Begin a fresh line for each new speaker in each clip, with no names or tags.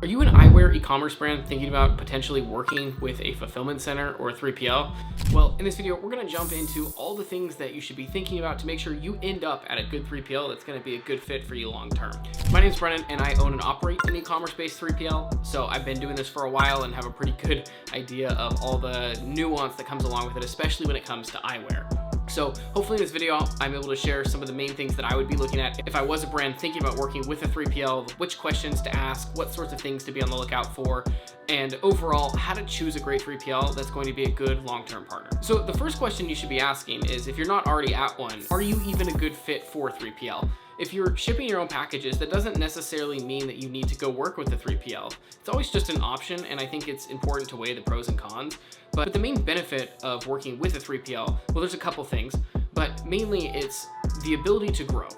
Are you an eyewear e-commerce brand thinking about potentially working with a fulfillment center or a 3PL? Well, in this video, we're going to jump into all the things that you should be thinking about to make sure you end up at a good 3PL that's going to be a good fit for you long term. My name's Brennan and I own and operate an e-commerce based 3PL. So I've been doing this for a while and have a pretty good idea of all the nuance that comes along with it, especially when it comes to eyewear. So hopefully in this video, I'm able to share some of the main things that I would be looking at if I was a brand thinking about working with a 3PL, which questions to ask, what sorts of things to be on the lookout for, and overall, how to choose a great 3PL that's going to be a good long-term partner. So the first question you should be asking is, if you're not already at one, are you even a good fit for 3PL? If you're shipping your own packages, that doesn't necessarily mean that you need to go work with a 3PL. It's always just an option, and I think it's important to weigh the pros and cons. But the main benefit of working with a 3PL, well, there's a couple things, but mainly it's the ability to grow.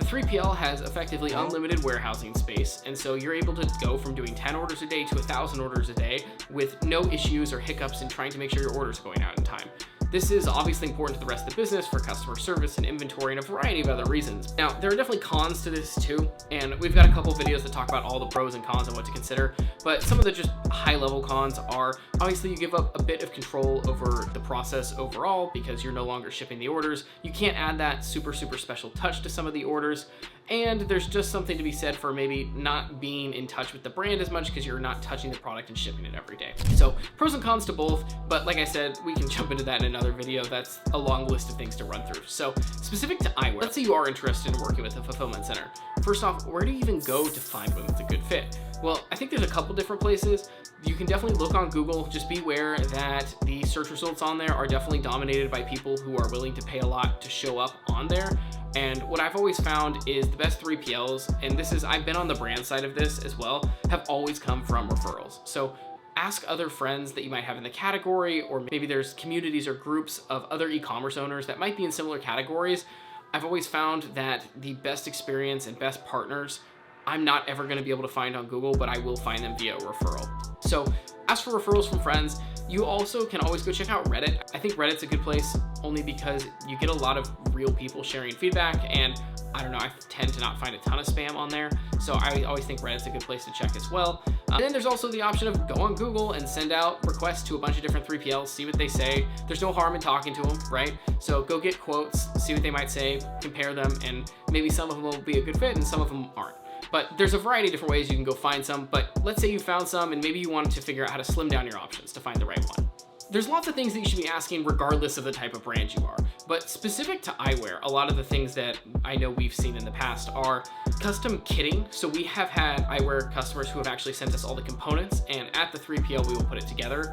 The 3PL has effectively unlimited warehousing space, and so you're able to go from doing 10 orders a day to 1,000 orders a day with no issues or hiccups in trying to make sure your orders are going out in time. This is obviously important to the rest of the business for customer service and inventory and a variety of other reasons. Now, there are definitely cons to this too, and we've got a couple videos that talk about all the pros and cons and what to consider, but some of the just high-level cons are, obviously you give up a bit of control over the process overall because you're no longer shipping the orders. You can't add that super special touch to some of the orders, and there's just something to be said for maybe not being in touch with the brand as much because you're not touching the product and shipping it every day. So pros and cons to both, but like I said, we can jump into that in another video. That's a long list of things to run through. So specific to eyewear, let's say you are interested in working with a fulfillment center. First off, where do you even go to find one that's a good fit? Well, I think there's a couple different places. You can definitely look on Google. Just be aware that the search results on there are definitely dominated by people who are willing to pay a lot to show up on there. And what I've always found is the best 3PLs, and this is, I've been on the brand side of this as well, have always come from referrals. So ask other friends that you might have in the category, or maybe there's communities or groups of other e-commerce owners that might be in similar categories. I've always found that the best experience and best partners, I'm not ever going to be able to find on Google, but I will find them via referral. So ask for referrals from friends. You also can always go check out Reddit. I think Reddit's a good place only because you get a lot of real people sharing feedback, and I don't know, I tend to not find a ton of spam on there. So I always think Reddit's a good place to check as well. And then there's also the option of go on Google and send out requests to a bunch of different 3PLs, see what they say. There's no harm in talking to them, right? So go get quotes, see what they might say, compare them, and maybe some of them will be a good fit and some of them aren't. But there's a variety of different ways you can go find some, but let's say you found some and maybe you wanted to figure out how to slim down your options to find the right one. There's lots of things that you should be asking regardless of the type of brand you are, but specific to eyewear, a lot of the things that I know we've seen in the past are custom kitting. So we have had eyewear customers who have actually sent us all the components, and at the 3PL we will put it together.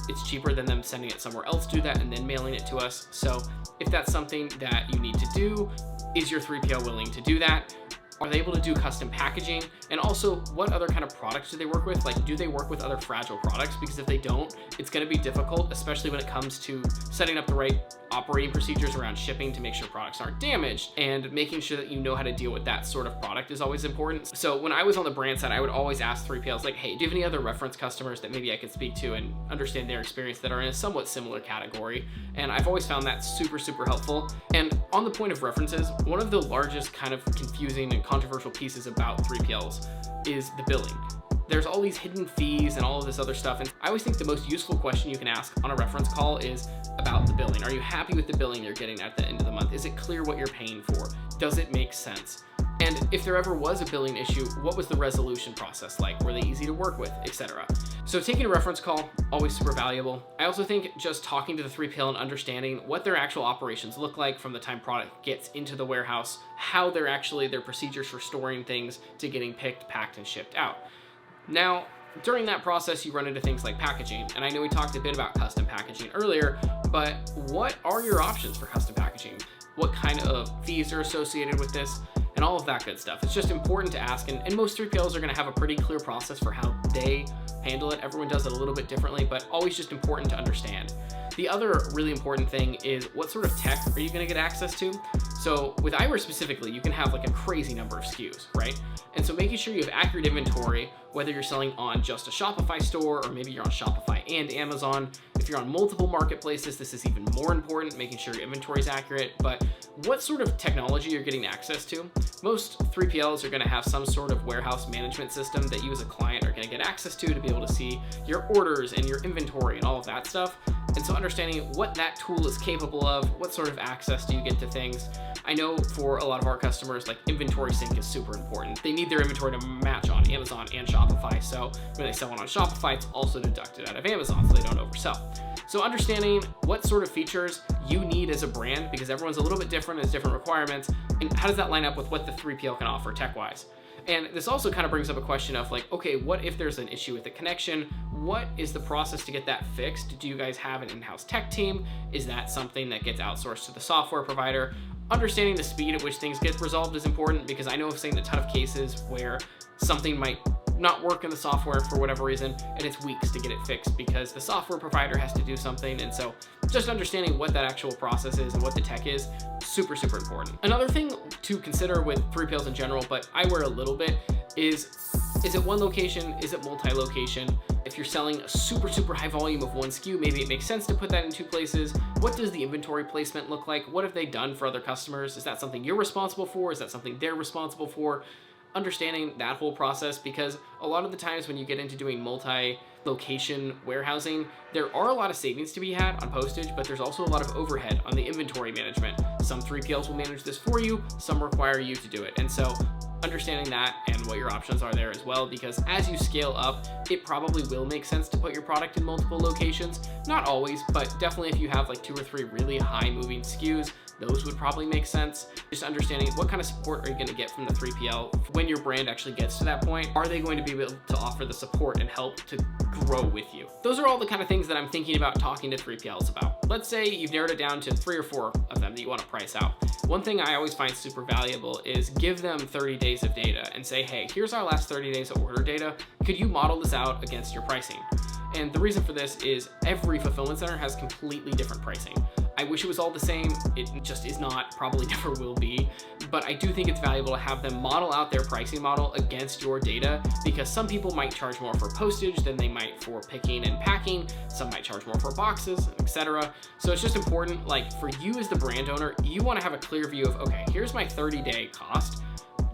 It's cheaper than them sending it somewhere else to do that and then mailing it to us. So if that's something that you need to do, is your 3PL willing to do that? Are they able to do custom packaging? And also, what other kind of products do they work with? Like, do they work with other fragile products? Because if they don't, it's gonna be difficult, especially when it comes to setting up the right operating procedures around shipping to make sure products aren't damaged, and making sure that you know how to deal with that sort of product is always important. So when I was on the brand side, I would always ask 3PLs like, hey, do you have any other reference customers that maybe I could speak to and understand their experience that are in a somewhat similar category? And I've always found that super helpful. And on the point of references, one of the largest kind of confusing and controversial pieces about 3PLs is the billing. There's all these hidden fees and all of this other stuff, and I always think the most useful question you can ask on a reference call is about the billing. Are you happy with the billing you're getting at the end of the month? Is it clear what you're paying for? Does it make sense? And if there ever was a billing issue, what was the resolution process like? Were they easy to work with, etc.? So taking a reference call, always super valuable. I also think just talking to the 3PL and understanding what their actual operations look like from the time product gets into the warehouse, how they're actually, their procedures for storing things to getting picked, packed, and shipped out. Now, during that process, you run into things like packaging, and I know we talked a bit about custom packaging earlier, but what are your options for custom packaging? What kind of fees are associated with this? And all of that good stuff. It's just important to ask, and most 3PLs are gonna have a pretty clear process for how they handle it. Everyone does it a little bit differently, but always just important to understand. The other really important thing is what sort of tech are you gonna get access to? So with eyewear specifically, you can have like a crazy number of SKUs, right? And so making sure you have accurate inventory, whether you're selling on just a Shopify store or maybe you're on Shopify and Amazon, If you're on multiple marketplaces, this is even more important, making sure your inventory is accurate. But what sort of technology you're getting access to? Most 3PLs are going to have some sort of warehouse management system that you as a client are going to get access to be able to see your orders and your inventory and all of that stuff. And so understanding what that tool is capable of, what sort of access do you get to things. I know for a lot of our customers, like inventory sync is super important. They need their inventory to match on Amazon and Shopify. So when they sell one on Shopify, it's also deducted out of Amazon so they don't oversell. So understanding what sort of features you need as a brand, because everyone's a little bit different, has different requirements, and how does that line up with what the 3PL can offer tech-wise? And this also kind of brings up a question of like, okay, what if there's an issue with the connection? What is the process to get that fixed? Do you guys have an in-house tech team? Is that something that gets outsourced to the software provider? Understanding the speed at which things get resolved is important, because I know I've seen a ton of cases where something might not work in the software for whatever reason, and it's weeks to get it fixed because the software provider has to do something. And so just understanding what that actual process is and what the tech is, super, super important. Another thing to consider with 3PLs in general, but eyewear a little bit, is it one location? Is it multi-location? If you're selling a super, super high volume of one SKU, maybe it makes sense to put that in two places. What does the inventory placement look like? What have they done for other customers? Is that something you're responsible for? Is that something they're responsible for? Understanding that whole process, because a lot of the times when you get into doing multi-location warehousing, there are a lot of savings to be had on postage, but there's also a lot of overhead on the inventory management. Some 3PLs will manage this for you, some require you to do it. And so understanding that and what your options are there as well, because as you scale up, it probably will make sense to put your product in multiple locations. Not always, but definitely if you have like 2 or 3 really high moving SKUs, those would probably make sense. Just understanding what kind of support are you going to get from the 3PL when your brand actually gets to that point. Are they going to be able to offer the support and help to grow with you? Those are all the kind of things that I'm thinking about talking to 3PLs about. Let's say you've narrowed it down to 3 or 4 of them that you want to price out. One thing I always find super valuable is give them 30 days of data and say, hey, here's our last 30 days of order data. Could you model this out against your pricing? And the reason for this is every fulfillment center has completely different pricing. I wish it was all the same. It just is not, probably never will be. But I do think it's valuable to have them model out their pricing model against your data, because some people might charge more for postage than they might for picking and packing. Some might charge more for boxes, etc. So it's just important, like for you as the brand owner, you want to have a clear view of, okay, here's my 30-day cost.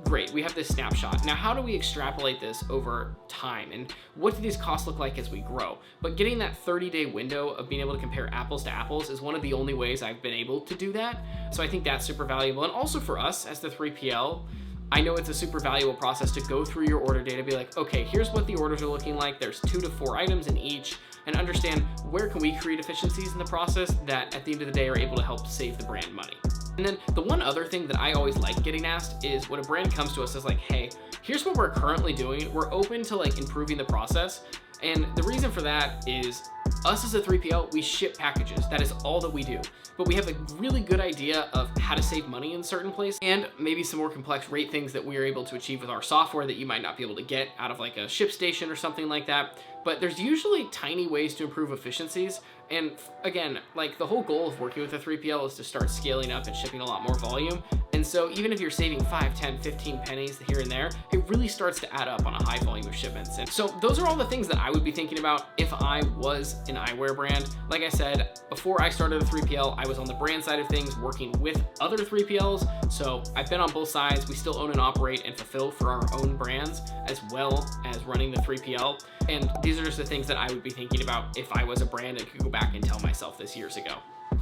Great, we have this snapshot. Now, how do we extrapolate this over time? And what do these costs look like as we grow? But getting that 30-day window of being able to compare apples to apples is one of the only ways I've been able to do that. So I think that's super valuable. And also for us as the 3PL, I know it's a super valuable process to go through your order data, be like, okay, here's what the orders are looking like. There's 2 to 4 items in each, and understand where can we create efficiencies in the process that at the end of the day are able to help save the brand money. And then the one other thing that I always like getting asked is when a brand comes to us is like, hey, here's what we're currently doing. We're open to like improving the process. And the reason for that is us as a 3PL, we ship packages. That is all that we do. But we have a really good idea of how to save money in certain places and maybe some more complex rate things that we are able to achieve with our software that you might not be able to get out of like a ship station or something like that. But there's usually tiny ways to improve efficiencies. And again, like the whole goal of working with a 3PL is to start scaling up and shipping a lot more volume. And so even if you're saving 5, 10, 15 pennies here and there, it really starts to add up on a high volume of shipments. And so those are all the things that I would be thinking about if I was an eyewear brand. Like I said, before I started a 3PL, I was on the brand side of things working with other 3PLs. So I've been on both sides. We still own and operate and fulfill for our own brands as well as running the 3PL. And these are just the things that I would be thinking about if I was a brand and could go back and tell myself this years ago.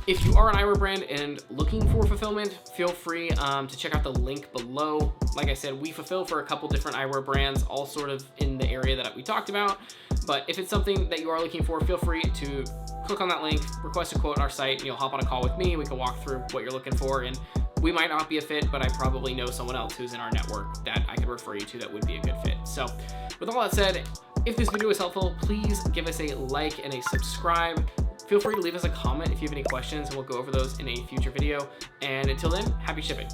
If you are an eyewear brand and looking for fulfillment, feel free to check out the link below. Like I said, we fulfill for a couple different eyewear brands, all sort of in the area that we talked about. But if it's something that you are looking for, feel free to click on that link, request a quote on our site, and you'll hop on a call with me. We can walk through what you're looking for, and we might not be a fit, but I probably know someone else who's in our network that I could refer you to that would be a good fit. So with all that said, if this video was helpful, please give us a like and a subscribe. Feel free to leave us a comment if you have any questions, and we'll go over those in a future video. And until then, happy shipping.